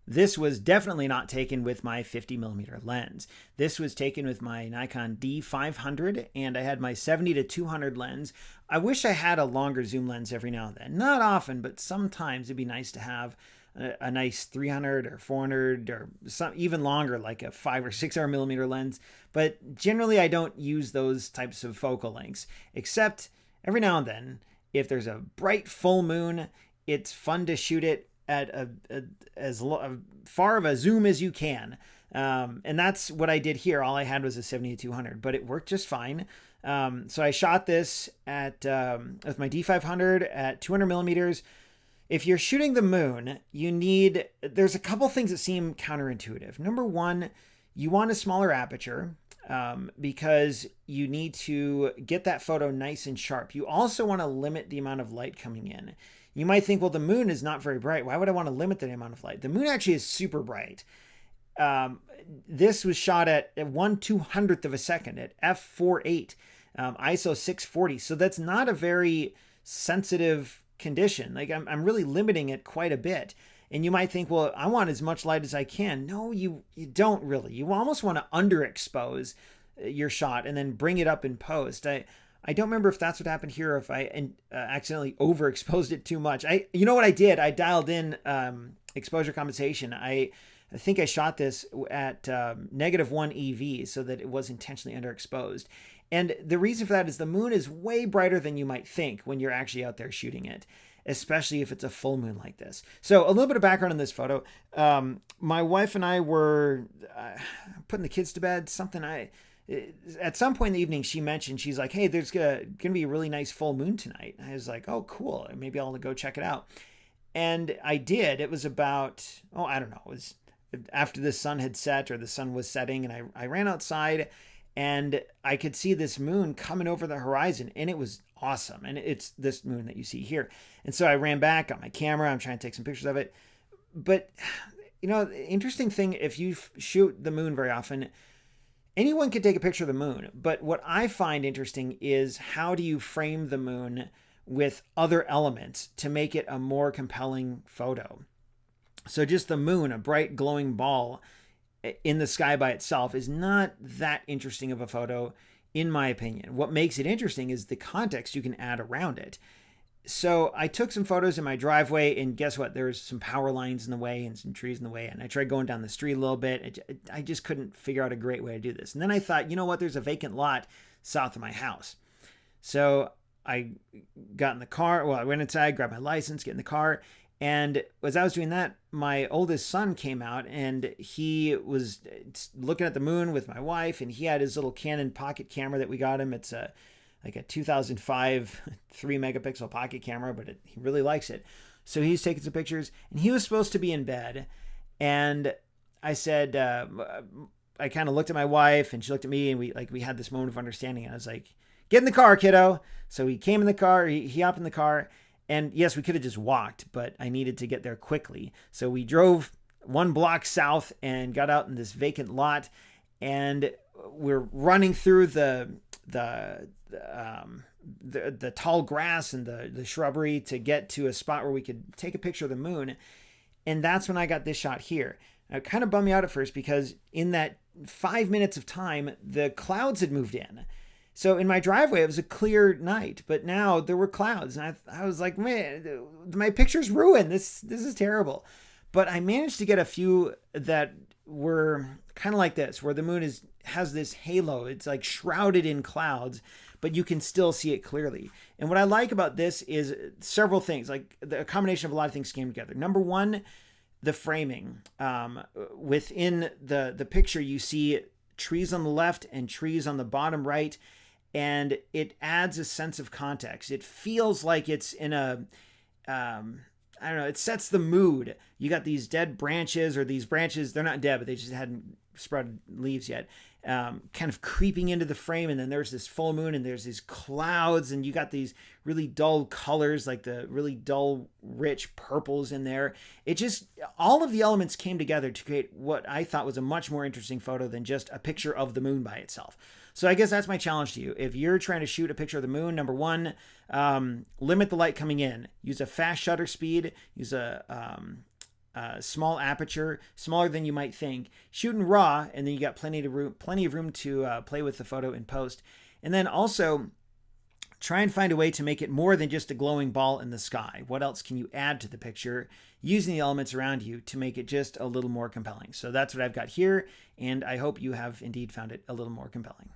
This was definitely not taken with my 50 millimeter lens. This was taken with my Nikon D500, and I had my 70 to 200 lens. I wish I had a longer zoom lens every now and then. Not often, but sometimes it'd be nice to have a nice 300 or 400 or some even longer, like a 5 or 6 millimeter lens. But generally, I don't use those types of focal lengths, except every now and then. If there's a bright full moon, it's fun to shoot it at as far of a zoom as you can. And that's what I did here. All I had was a 70 to 200, but it worked just fine. So I shot this at with my D500 at 200 millimeters. If you're shooting the moon, there's a couple things that seem counterintuitive. Number one, you want a smaller aperture because you need to get that photo nice and sharp. You also want to limit the amount of light coming in. You might think, well, the moon is not very bright. Why would I want to limit the amount of light? The moon actually is super bright. This was shot at 1/200th of a second at f4.8, ISO 640. So that's not a very sensitive condition. Like I'm really limiting it quite a bit. And you might think, well, I want as much light as I can. No, you don't really. You almost want to underexpose your shot and then bring it up in post. I don't remember if that's what happened here or if I accidentally overexposed it too much. You know what I did? I dialed in exposure compensation. I think I shot this at -1 EV so that it was intentionally underexposed. And the reason for that is the moon is way brighter than you might think when you're actually out there shooting it, especially if it's a full moon like this. So a little bit of background on this photo. My wife and I were putting the kids to bed. At some point in the evening, she mentioned, she's like, hey, there's gonna be a really nice full moon tonight. I was like, oh, cool. Maybe I'll go check it out. And I did. It was about, I don't know. It was after the sun had set or the sun was setting, and I ran outside and I could see this moon coming over the horizon, and it was awesome. And it's this moon that you see here. And so I ran back, got my camera. I'm trying to take some pictures of it. But, the interesting thing, if you shoot the moon very often, anyone can take a picture of the moon. But what I find interesting is how do you frame the moon with other elements to make it a more compelling photo? So just the moon, a bright glowing ball in the sky by itself, is not that interesting of a photo, in my opinion. What makes it interesting is the context you can add around it. So I took some photos in my driveway, and guess what? There was some power lines in the way and some trees in the way. And I tried going down the street a little bit. I just couldn't figure out a great way to do this. And then I thought, you know what? There's a vacant lot south of my house. So I got in the car. Well, I went inside, grabbed my license, get in the car. And as I was doing that, my oldest son came out, and he was looking at the moon with my wife, and he had his little Canon pocket camera that we got him. It's like a 2005 3-megapixel pocket camera, but he really likes it. So he's taking some pictures, and he was supposed to be in bed. And I said, I kind of looked at my wife, and she looked at me, and we had this moment of understanding. And I was like, get in the car, kiddo. So he came in the car, he hopped in the car. And yes, we could have just walked, but I needed to get there quickly. So we drove 1 block south and got out in this vacant lot, and we're running through the tall grass and the shrubbery to get to a spot where we could take a picture of the moon. And that's when I got this shot here. Now, it kind of bummed me out at first because in that 5 minutes of time, the clouds had moved in. So in my driveway, it was a clear night, but now there were clouds, and I was like, man, my picture's ruined. This is terrible. But I managed to get a few that were kind of like this, where the moon has this halo. It's like shrouded in clouds, but you can still see it clearly. And what I like about this is several things, like a combination of a lot of things came together. Number one, the framing. Within the picture, you see trees on the left and trees on the bottom right. And it adds a sense of context. It feels like it's in a, I don't know, it sets the mood. You got these dead branches, or these branches, they're not dead, but they just hadn't spread leaves yet, kind of creeping into the frame. And then there's this full moon, and there's these clouds, and you got these really dull colors, like the really dull, rich purples in there. It just, all of the elements came together to create what I thought was a much more interesting photo than just a picture of the moon by itself. So I guess that's my challenge to you. If you're trying to shoot a picture of the moon, number one, limit the light coming in. Use a fast shutter speed. Use a small aperture, smaller than you might think. Shoot in RAW, and then you got plenty of room to play with the photo in post. And then also try and find a way to make it more than just a glowing ball in the sky. What else can you add to the picture using the elements around you to make it just a little more compelling? So that's what I've got here, and I hope you have indeed found it a little more compelling.